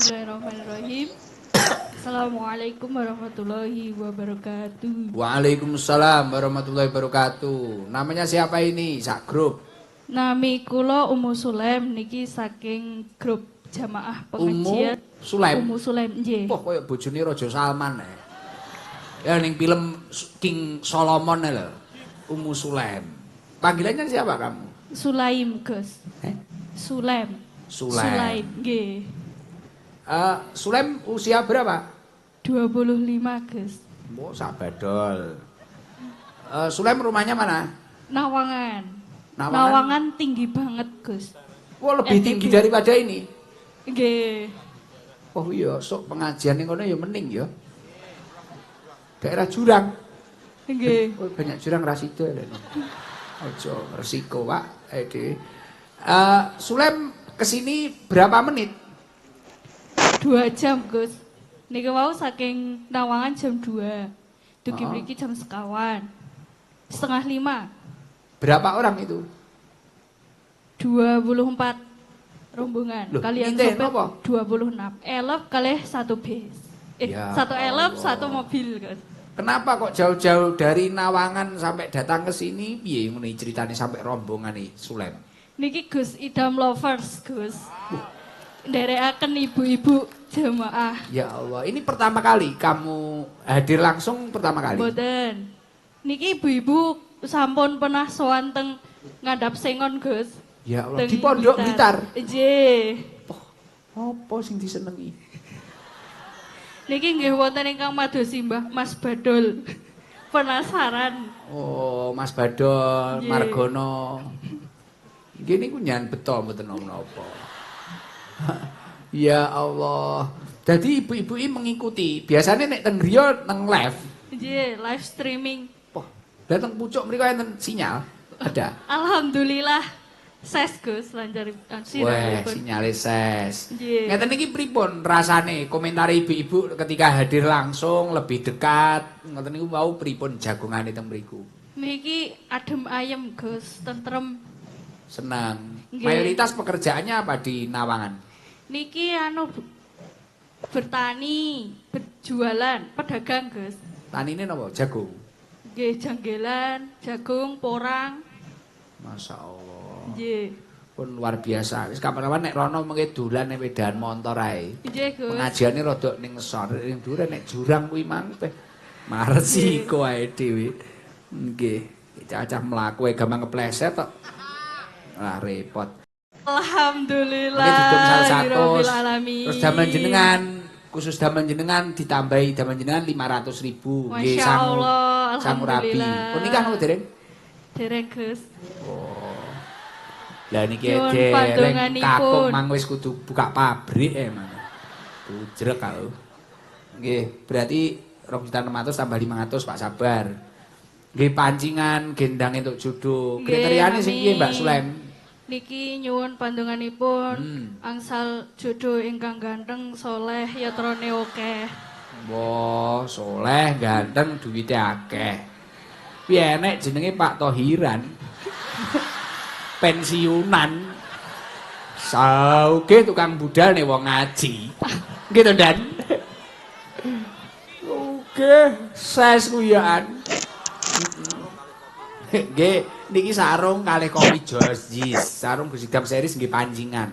Bismillahirrahmanirrahim. Assalamualaikum warahmatullahi wabarakatuh. Waalaikumsalam warahmatullahi wabarakatuh. Namanya siapa ini? Sak grup. Nami kula Ummu Sulaim niki saking grup jamaah pengajian. Sulaim. Ummu Sulaim nggih. Wah, koyo bojone Raja Salman ya ning film King Solomon lho. Ummu Sulaim. Panggilannya siapa kamu? Sulaim, Gus. Sulaim. Sulaim. Nggih. Sulaim usia berapa? 25, Gus. Oh, sak badol. Sulaim rumahnya mana? Nawangan. Nawangan. Nawangan tinggi banget, Gus. Wah, lebih tinggi daripada ini. Nggih. Oh iya, sok pengajian ning kono ya mending ya. Daerah jurang. Nggih. Oh, banyak jurang ra sida lho. Ojo resiko, Pak. Sulaim kesini berapa menit? 2 jam, Gus. Niki wau saking Nawangan jam 2. Dugi mriki jam sekawan. 4:30. Berapa orang itu? 24 rombongan. Loh, Kalian ngintih sopir napa? 26. Elep kalih 1 bis. Ya 1 elep, Allah. 1 mobil, Gus. Kenapa kok jauh-jauh dari Nawangan sampai datang ke sini? Piye ngene ceritane sampai rombongan nih Sulaim? Niki Gus Idam lovers, Gus. Nderekaken ibu-ibu jamaah. Ya Allah, ini pertama kali kamu hadir langsung pertama kali? Mboten. Niki ibu-ibu sampun pernah sowan teng ngadap sengon, Gus. Ya Allah, di Pondok Blitar. Nggih. Apa sing disenengi? Niki nggih wonten ingkang madosi Mbah Mas Badol. Penasaran. Oh, Mas Badol, Nggih. Margono. Nggih niku nyan beto mboten napa. Ya Allah. Jadi ibu-ibu ini mengikuti. Biasanya nek teng griya teng live. Nggih, live streaming. Wah, datang pucuk mriku enten sinyal. Ada. Alhamdulillah. Ses Gus lancar Wah, sirahipun. sinyale ses. Nggih. Ngeten iki pripun rasane komentar ibu-ibu ketika hadir langsung lebih dekat. Ngeten niku wau pripun jagongane teng mriku. Niki adem ayem Gus, tentrem. Senang. Nggih. Mayoritas pekerjaannya apa di Nawangan? Niki bertani, berjualan, pedagang Gus. Tanine napa? Jagung. Nggih, janggelan, jagung, porang. Masya Allah. Nggih. Pun luar biasa. Wis kapan-kapan nek rono mengke dolan nek wedahan montor ae. Nggih, Gus. Pengajiane rada ning ngesor, ning dhuwur nek jurang kuwi mang teh maresiko ae dhewe. Nggih, cacah mlaku ae gampang kepleset tok. Lah repot. Alhamdulillah. Mungkin didum salah satu. Rabbil alamin. Terus damelan jenengan, khusus damelan jenengan ditambahi damelan jenengan 500.000. Masya Allah, sangu rabi. alhamdulillah. Oh nikah nopo dereng? Dereng Gus. Lah niki Nyuwun dereng pantunganipun. kakung mang wis kudu buka pabrik mang. Bujrek kau. Nggih, berarti 2.600.000 tambah 500 Pak Sabar. Nggih pancingan gendang entuk jodoh. Kriteriane sing piye Mbak Sulaim? Niki nyuwun pandonganipun angsal jodoh ingkang ganteng, soleh, yatrane akeh. Wah, soleh, ganteng, duwite akeh. Piye nek jenenge Pak Tohiran? Pensiunan. Sauge tukang budal nek wong ngaji. Gitu Dan. Oke, ses kuyaan. Nggih, niki sarung kalih kopi Jis. Sarung Gus Idam series nggih pancingan.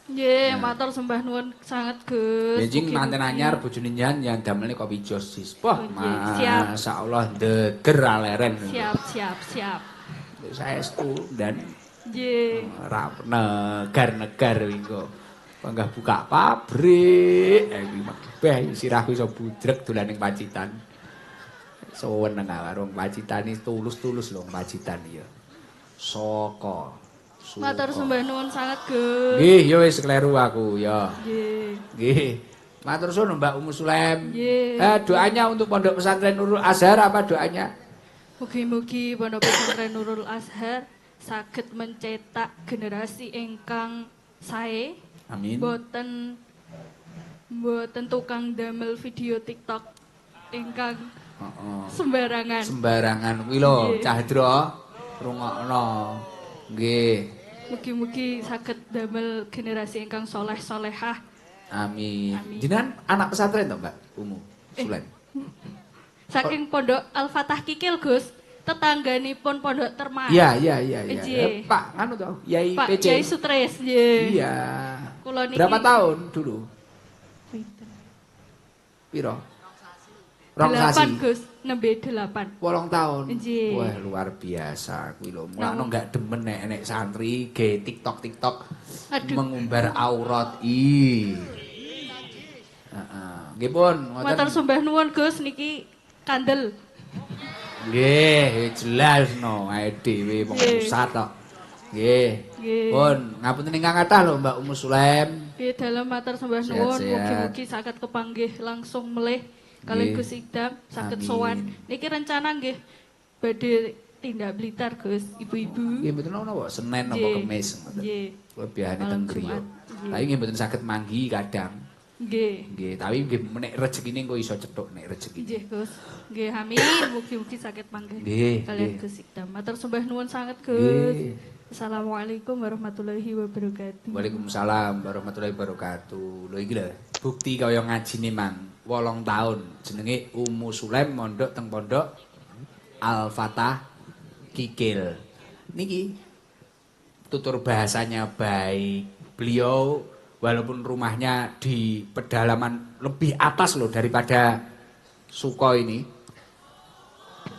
Nggih, matur sembah nuwun sanget Gus. Benjing manten Mugi-mugi. anyar bojone nyan yang damelne kopi Jis. Wah, Siap. masyaallah deger aleren. Siap. Saestu dan Nggih. ora negar-negar wingo. Panggah buka pabrik, iki mebeh sirahku iso budrek dolan ning Pacitan. Seneng karo Pacitan iki tulus-tulus lho Pacitan ya. Saka. Matur sembah nuwun sanget Gus. Nggih, ya wis kleru aku ya. Nggih. Nggih. Matur suwun Mbak Ummu Sulaim. Nggih. Doanya untuk Pondok Pesantren Nurul Azhar apa doanya? Mugi-mugi Pondok Pesantren Nurul Azhar saged mencetak generasi ingkang sae. Amin. Mboten tukang damel video TikTok ingkang sembarangan. Sembarangan kuwi lho, Nggih. Cah Dro. Rungokno. Nggih. Mugi-mugi saged damel generasi ingkang soleh solehah Amin. Amin. Jenengan anak pesantren toh, Mbak Umu Sulaim? Saking pondok Al-Fatah Kikil, Gus. Tetangganipun pondok Termas. Iya. Nggih. Pak, anu toh, Yai Pak PC. Yai Sutris, nggih. Iya. Kula niki Berapa tahun dulu? Piro? Rong 8, sasi. Gus. Nembe 8. 8 tahun. Nggih. Wah, luar biasa kuwi lho. Mulane gak demen nek santri ge TikTok Aduh. mengumbar aurat. Ih. Heeh. Nggih pun, Matur sembah nuwun, Gus, niki kandel. Nggih, jelas no, ae dhewe wong pusat tok. Nggih. Nggih. Pun, ngapunten ingkang kathah lho Mbak Umu Sulaim. Nggih, dalem matur sembah nuwun, Sehat-sehat. mugi-mugi saged kepanggih langsung melih kalih Nggih. Gus Idam saged Amin. sowan. Niki rencana nggih badhe tindak Blitar, Gus, ibu-ibu. Nggih mboten napa Senin napa Nggih. Kamis ngoten. Nggih. Kula biyane Malam teng griya. Jumat. Nggih. Tapi nggih mboten saged manggi kadang. Nggih. Nggih, tapi nggih nek rezekine engko iso cethuk nek rezeki. Nggih, Gus. Nggih, amin. Mugi-mugi saged panggih Nggih, kalian nggih. Gus Idam. Matur sembah nuwun sanget, Gus. Nggih. Assalamualaikum warahmatullahi wabarakatuh. Waalaikumsalam warahmatullahi wabarakatuh. Lho iki lho, bukti kaya ngajine Mang. 8 tahun jenenge Umu Sulaim mondok teng pondok Al-Fatah Kikil. Niki tutur bahasanya baik. Beliau walaupun rumahnya di pedalaman lebih atas loh daripada Suko ini.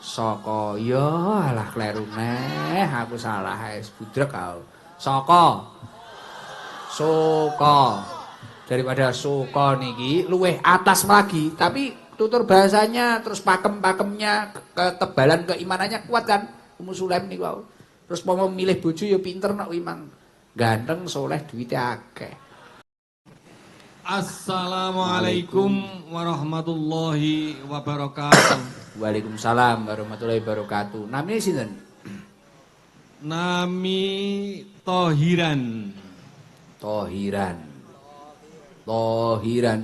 Soko, yo alah kleru neh, aku salah es budrek kau. Soko, Suko, daripada Suko niki luweh atas lagi, tapi tutur bahasanya terus pakem-pakemnya ketebalan keimanannya kuat kan. Umu Sulaim niku wau. Terus mau milih bojo ya pinter nek imang ganteng, soleh, duitnya akeh. Assalamualaikum warahmatullahi wabarakatuh. Waalaikumsalam warahmatullahi wabarakatuh. Namanya sinten? Nami Tohiran. Tohiran. Tohiran.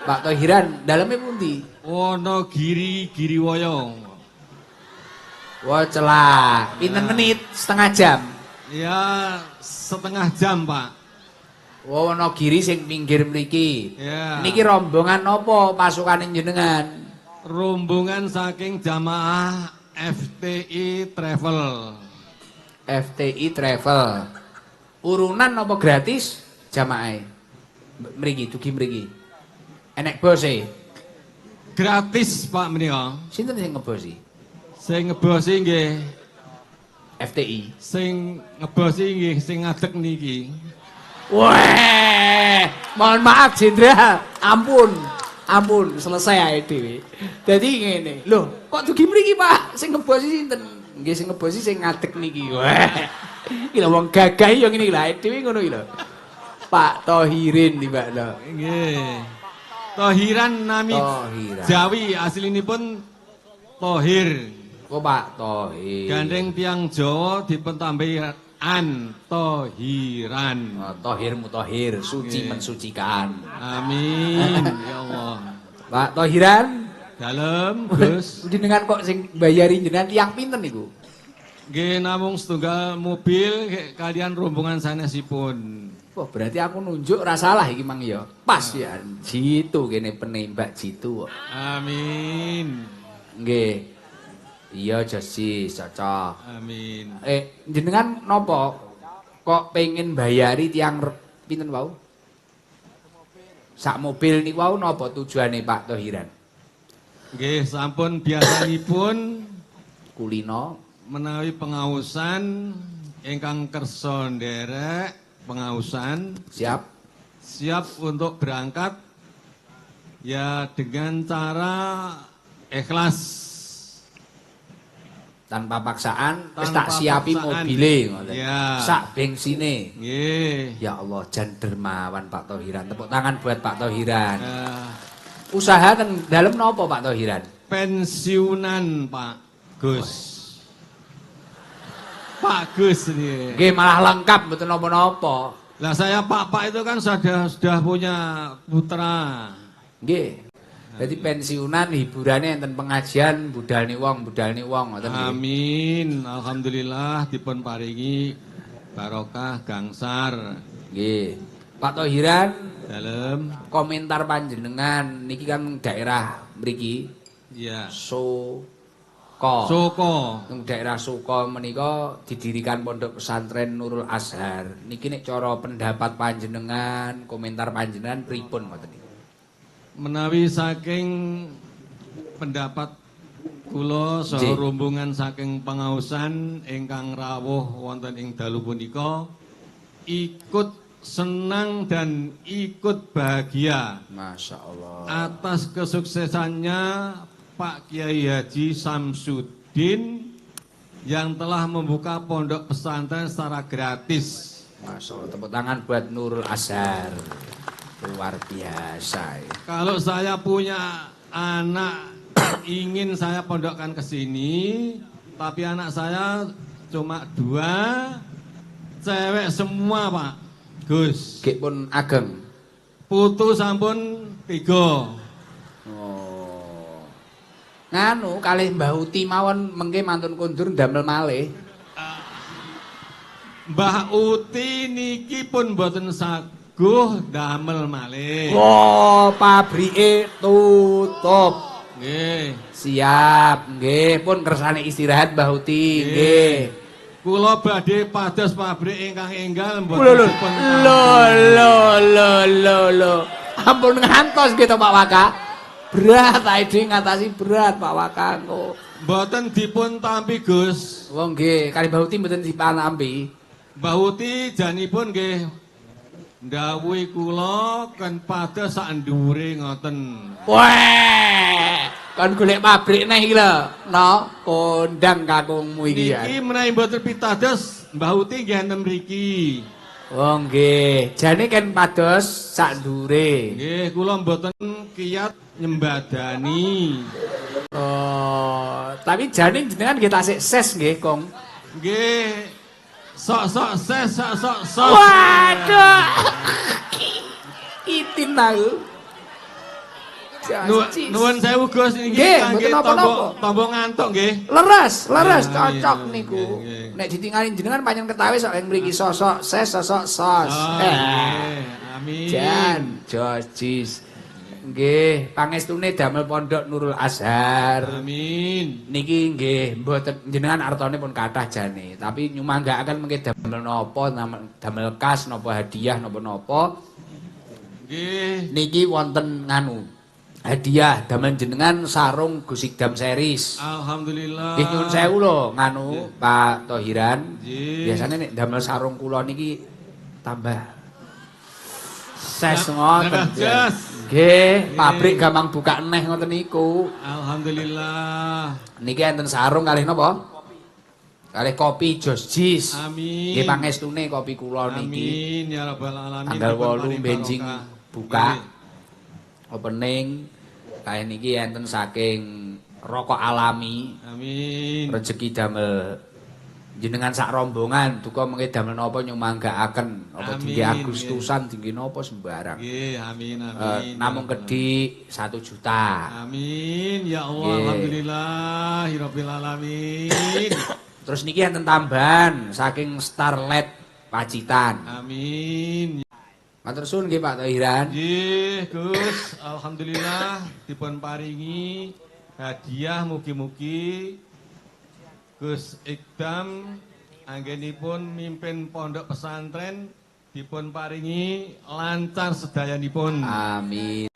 Pak Tohiran, dalamnya pundi? Wonogiri Giriwoyo. Wah celah. Pinten menit? Setengah jam. Ya setengah jam Pak. Wonogiri sing pinggir mriki. Ya. Niki rombongan apa pasukan jenengan? Rombongan saking jamaah FTI Travel. FTI Travel. Urunan apa gratis? Jamaah. Mriki, dugi mriki. Enek bose. Gratis Pak menika. Sinten sing ngebosi? Sing ngebosi nggih, FTI. sing ngebosi nggih sing ngadeg niki. Wah, mohon maaf Jenderal, ampun, selesai ae dhewe. Dadi ngene, lho, kok dugi mriki Pak? Sing ngebosi sinten? Nggih sing ngebosi sing ngadeg niki. Wah. Iki lho wong gagah ya ngene iki lho, dhewe ngono iki lho. Pak Tohirin tibakno. Nggih. Tohiran nami Tohiran. Jawi aslinipun Tohir. Kok Pak Tohir. Gandeng tiang Jawa dipun tambahi an Tohiran. Oh, Tohir mutahhir, suci Nggih. mensucikan. Amin ya Allah. Pak Tohiran, Dalem Gus. jenengan kok sing bayari jenengan tiyang pinten niku? Nggih namung setunggal mobil kalian rombongan sanesipun. Wah, berarti aku nunjuk ora salah iki Mang ya. Pas ya, jitu kene penembak jitu kok. Amin. Nggih. Iya Josi, cocok. Amin. Jenengan nopo kok pengen bayari tiang pinten wau? Sak mobil niku wau napa tujuane Pak Tohiran? Nggih sampun biasanipun Kulino. menawi pengausan ingkang kersa nderek pengausan siap untuk berangkat ya dengan cara ikhlas Tanpa paksaan, wis Tanpa tak siapi paksaan. mobile ngoten. Ya. Sak bengsine. nggih Ya Allah, jan dermawan Pak Tohiran. Tepuk tangan buat Pak Tohiran. ya, Usaha teng dalem napa Pak Tohiran? pensiunan Pak Gus Pak Gus nih. Nggih malah lengkap mboten napa-napa. Lah saya Pak itu kan sudah punya putra. Nggih. Jadi pensiunan hiburannya enten pengajian budalni wong ngoten nggih. Amin. Alhamdulillah dipun paringi barokah gangsar. Nggih. Pak Thohiran, Dalem. komentar panjenengan niki kan daerah mriki Ya. Soko. Soko. Ning daerah Soko menika didirikan pondok pesantren Nurul Azhar. Niki nek cara pendapat panjenengan, komentar panjenengan pripun ngoten niku? Menawi saking pendapat kula saha Nggih. rombongan saking pangausan ingkang rawuh wonten ing dalu punika ikut senang dan ikut bahagia Masya Allah. atas kesuksesannya Pak Kiai Haji Samsudin yang telah membuka pondok pesantren secara gratis. Masya Allah. Tepuk tangan buat Nurul Azhar. Luar biasa. Ya. Kalau saya punya anak ingin saya pondokkan ke sini, tapi anak saya cuma 2, cewek semua Pak Gus. Gek pun ageng. Putu sampun 3. Oh. Nganu kalih Mbah Uti mawon mengke mantun kundur ndamel malih. Mbah Uti niki pun boten saguh damel malih. Oh, pabrike tutup. Nggih. Siap, nggih pun kersane istirahat Mbah Uti, nggih. Kula badhe pados pabrik ingkang enggal Lho mboten lho dipun lho. Ampun ngantos gitu Pak Waka. Berat ae ngatasi berat Pak Waka kok. mboten dipun tampi Gus. Wong nggih, kali Mbah Uti mboten dipanampi. Mbah Uti janipun nggih ndhawuhi kula kan pados sak ndhuwure ngoten. Weh, kon golek pabrik neh iki lho, no, kondang kakungmu iki ya. Niki menawi mboten pitados Mbah Uti nggih enten mriki. Oh nggih, jane kan pados sak ndure. Nggih, kula mboten kiyat nyembadani. Oh, tapi jane jenengan nggih tasik ses nggih, Kong. Nggih. Sok-sok ses, sok-sok sos. Waduh. Itin aku. Nuwun sewu Gus niki Nggih, kangge mboten napa-napa. tombo ngantuk nggih. Leres Ah, cocok iya, niku. iya, iya. Nek ditinggalin jenengan panjang ketawi sok yang mriki sosok ses, sosok sos. Oh, nggih. Amin. Jan, Jojis. Nggih, pangestune damel pondok Nurul Azhar. Amin. Niki nggih mboten jenengan artone pun kathah jane, tapi nyumanggaaken mengke damel napa, damel kas napa hadiah napa-napa. Nggih. Niki wonten nganu. Hadiah damel jenengan sarung Gusikdam series. Alhamdulillah. Nggih nyuwun sewu lho nganu Pak Thohiran. Nggih. Biasane nek damel sarung kula niki tambah ses Nah, ngoten. jas. Nggih, pabrik gampang buka neh ngoten niku. Alhamdulillah. Niki enten sarung kalih napa? Kalih kopi Jojis. Amin. Nggih pangestune kopi kula niki. Amin ya rabbal alamin. Tanggal Dipun 8 paring benjing barokah. buka. Nggih. Opening kalih niki enten saking rokok alami. Amin. Rezeki damel jenengan sak rombongan duka mengke damel napa nyumanggaaken apa Amin, tinggi Agustusan tinggi napa sembarang. Nggih, amin amin. Namung kedik 1 juta. Amin ya Allah. Nggih. Alhamdulillah rabbil alamin. Terus niki enten tambahan saking Starlet Pacitan. Amin. Matur suwun nggih Pak Thohiran. Nggih, Gus. Alhamdulillah dipun paringi hadiah mugi-mugi Gus Ikdam anggenipun mimpin pondok pesantren dipun paringi lancar sedayanipun. Amin.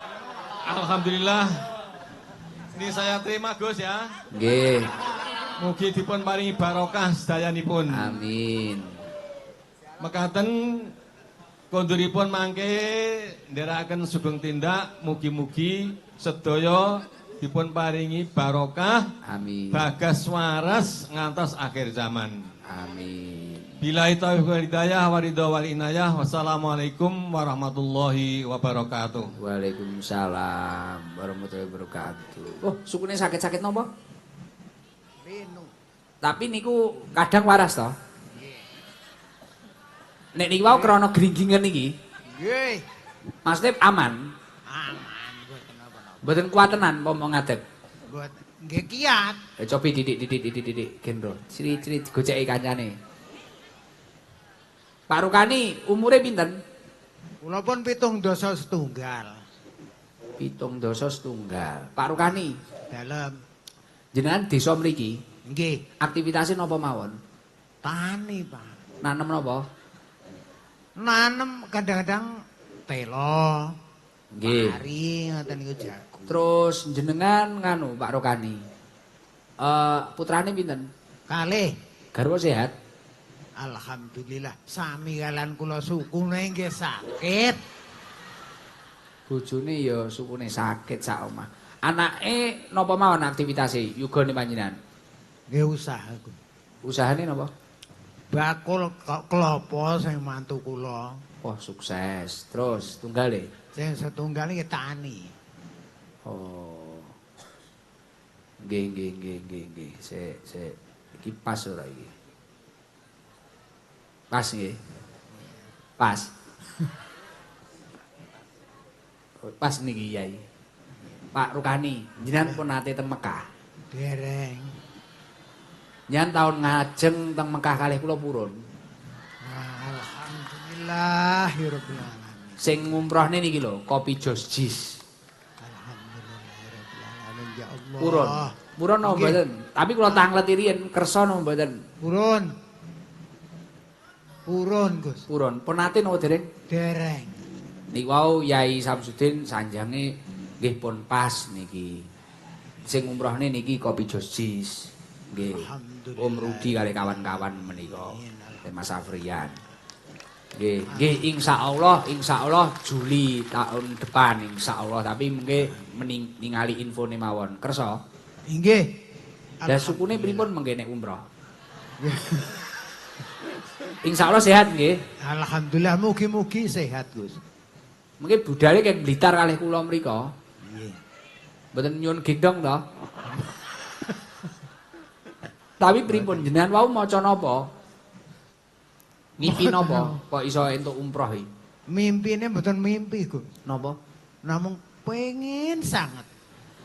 Alhamdulillah. Ini saya terima Gus ya. Nggih. Mugi dipun paringi barokah sedayanipun. Amin. Mekaten konduripun mangke ndherekaken sugeng tindak mugi-mugi sedaya dipun paringi barokah Amin. bagas waras ngantos akhir zaman. Amin. Billahi taufiq wal hidayah waridho wal inayah. Wassalamualaikum warahmatullahi wabarakatuh. Waalaikumsalam warahmatullahi wabarakatuh. Oh, sukune sakit-sakit napa? Renu. Tapi niku kadang waras toh. Nek niki wau krana gringgingen niki, Nggih. maksudnya aman. Aman mboten napa-napa. Mboten kuat tenan pomo ngadeg. Mboten. Nggih kiat. Cobi didik gendro. Ciri-ciri digoceki kancane. Pak Rukani umure pinten? Kula pun 7 dosa 1. 7 dosa 1. Pak Rukani, Dalem. jenengan desa mriki Nggih, aktivitasnya napa mawon? tani, Pak. Nanem napa? Nanem kadang-kadang telo, Nggih. pari, ngoten niku jago. Terus jenengan nganu Pak Rukani. Putrane pinten? Kalih, Garwa sehat? alhamdulillah sami kalan kula sukune nggih sakit. Bojone ya sukune sakit sak omah. Anake napa mawon aktivitasé yugane panjenengan? Nggih usaha Gus. Usahane napa? Bakul kelapa sing mantu kula. Wah, sukses. Terus tunggale. Sing setunggal iki tani. Oh. Nggih. Sik. Iki pas ora iki? Pas nggih. Pas. Pas niki Yai. Pak Rukani, jenengan pun nate teng Mekah. Dereng. Nyan tahun ngajeng teng Mekah kalih kula purun. Alhamdulillahirabbil alamin. Sing ngumrohne niki lho, kopi Jos Jis. Alhamdulillahirabbil alamin ya Allah. Purun. Purun napa Nggih. mboten? Tapi kula tanglet riyen kersa napa mboten? Purun. Purun, Gus. Purun. Pun nate napa dereng? Dereng. Niku wau Yai Samsudin sanjange nggih pun pas niki. Sing umrohne niki kopi Jos Jis. Nggih. Alhamdulillah. Om Rudi kali kawan-kawan menika. Mas Afrian. Nggih, insyaallah Juli tahun depan insyaallah, tapi mengke ningali infone mawon. Kersa? Inggih. Lah sukune pripun mengke nek umroh? Insyaallah sehat nggih. Alhamdulillah mugi-mugi sehat, Gus. Mungkin budale kek Blitar kalih kula mrika. Nggih. Mboten nyuwun gendong to. Tapi pripun jenengan wau maca napa? Mimpi napa? Kok iso entuk umroh iki? Mimpine mboten mimpi, Gus. Napa? Namung pengen sangat.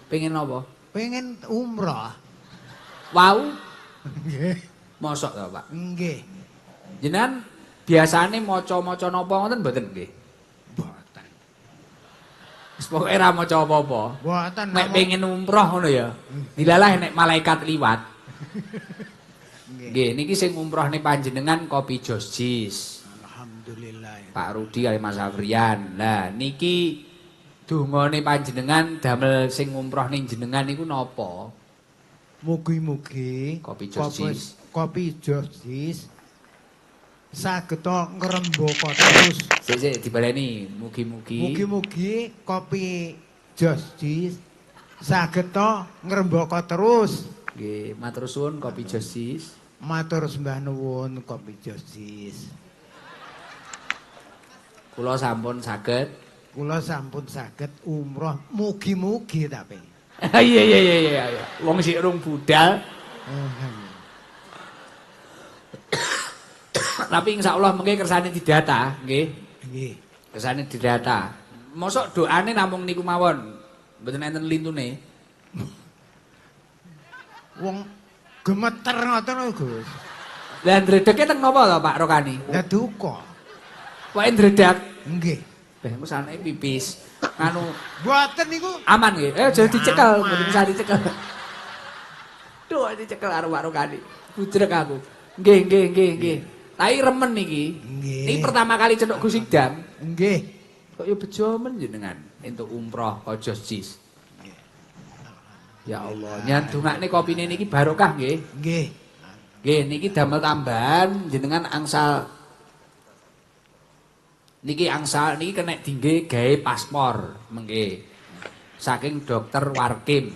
Pengen napa? Pengen umroh. Wau Nggih. mosok to, Pak? Nggih. Jenengan biasane maca-maca napa ngoten mboten nggih? Mboten. Wis pokoke ora maca apa-apa. Mboten. Nek pengen umroh ngono ya. Dilalah nek malaikat liwat. Nggih, niki sing umrohne panjenengan kopi Jos Jis. Alhamdulillah. Pak Rudi kali Mas Afrian. Lah niki dungane panjenengan damel sing umrohne jenengan niku napa? Mugi-mugi Kopi Jos Jis. Kopi Jos Jis saged ngrembaka terus. Sik dibaleni, mugi-mugi. Mugi-mugi kopi Jos Jis saged ngrembaka terus. Nggih, matur suwun kopi Jos Jis. Matur sembah nuwun kopi Jos Jis. Kula sampun saged. Kula sampun saged umroh mugi-mugi tapi. Iya. Wong sik rung budal. Tapi insyaallah mengke kersane didata, nggih. Nggih. Kersane didata. Mosok doane namung niku mawon. Mboten enten lintune. Wong gemeter ngoten lho, Gus. Lah ndredege teng napa to Pak Rokani? Lah duka. Pokoke ndredak. Nggih. Beh engko sanake pipis. Anu Mboten niku aman nggih. Jadi dicekel, mboten usah dicekel. Duh, dicekel karo Pak Rokani. Budrek aku. Nggih. Tapi remen niki. Nggih. Niki pertama kali cenduk Gus Idam. nggih. Kok ya bejo men jenengan entuk umroh ka Jos Jis. Ya Allah, nyandungane kopine niki barokah nggih. Nggih. Nggih, niki damel tambahan jenengan angsal niki kena dingge gawe paspor mengke. Saking Dokter Warkim.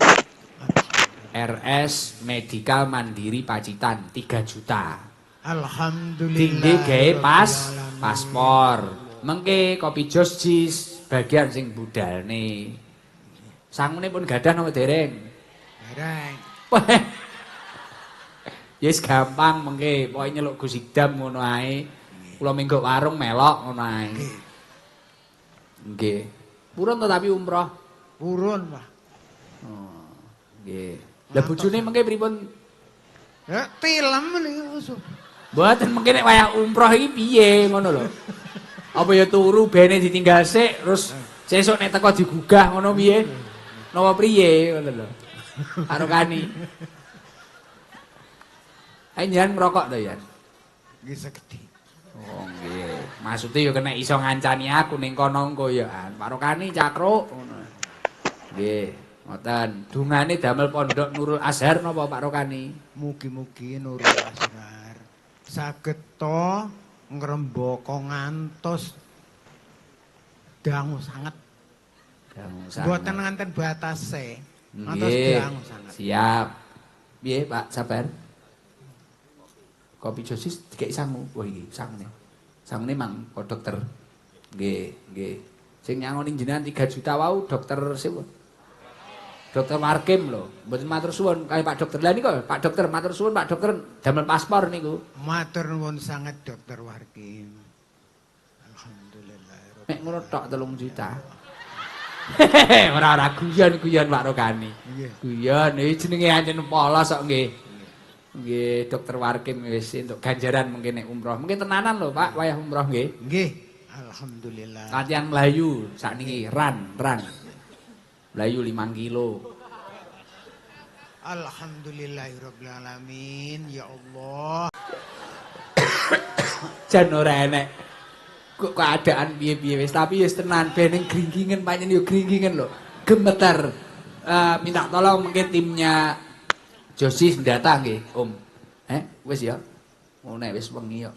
RS Medical Mandiri Pacitan 3 juta. Alhamdulillah. Dingge gawe paspor. Mengke kopi Jos Jis bagian sing budalne. Sangune pun gadah napa dereng? Dereng. Wah. Yes gampang mengke, pokoke nyeluk Gus Idam ngono ae. Kula minggu warung melok ngono ae. Nggih. Purun to tapi umroh. Purun, Pak. Oh, nggih. Lah bojone mengke pripun? Ya film niku. Mboten mengke nek wayah umroh iki piye ngono lho. Apa ya turu bene ditinggal sik terus sesuk nek teko digugah ngono piye? Napa priye ngono lho. Karo kani. Ayo jan ngerokok to ya. Nggih segedi. Oh nggih. Maksude ya kena iso ngancani aku ning kono engko ya. Karo kani cakruk ngono. Nggih, ngoten. Dungane damel pondok Nurul Azhar napa Pak Rokani? Mugi-mugi Nurul Azhar saged to ngrembaka ngantos dangu sanget. Dangu Mboten nganten batase. Ngantos Nggih. dangu sanget. Siap. Piye Pak, sabar. Kopi josis dikek sangu. Wah iki sangune. Sangune mang kok dokter. Nggih, nggih. Sing nyangoni jenengan 3 juta wau dokter siapa? Dokter Markim lho. Mboten matur suwun kaya Pak Dokter. Lah niku Pak Dokter matur suwun Pak Dokter damel paspor niku. Matur nuwun sanget Dokter Warkim. Alhamdulillah. Nek ngono tok 3 juta. Ora guyon-guyon Pak Rokani. Nggih. Guyon iki jenenge ancen polos kok nggih. Nggih Dokter Warkim wis entuk ganjaran mungkin nek umroh. Mungkin tenanan lho Pak wayah umroh nggih. Nggih. Alhamdulillah. Latihan melayu sakniki run. Melayu 5 kilo. Alhamdulillahirabbil alamin. Ya Allah. Jan ora enek kok keadaan piye-piye wis tapi wis tenan bening gringgingen pancen yo gringgingen lho. Gemeter. Minta tolong mungkin timnya Josis ndata nggih, Om. Wis ya. Ngono wis wengi yo.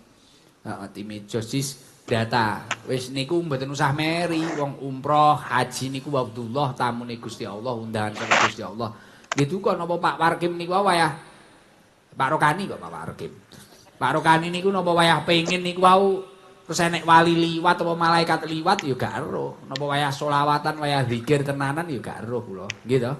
Heeh, time Josis data. Wis niku mboten usah meri wong umroh, haji niku Abdullah tamune Gusti Allah, undangan karo Gusti Allah. Gitu kok napa Pak Warkim niku wayah Pak Rokani kok Pak Warkim. Pak Rokani niku napa wayah pengin niku wau terus enek wali liwat apa malaikat liwat ya gak ero. Napa wayah selawatan, wayah zikir tenanan ya gak ero kula. Nggih to?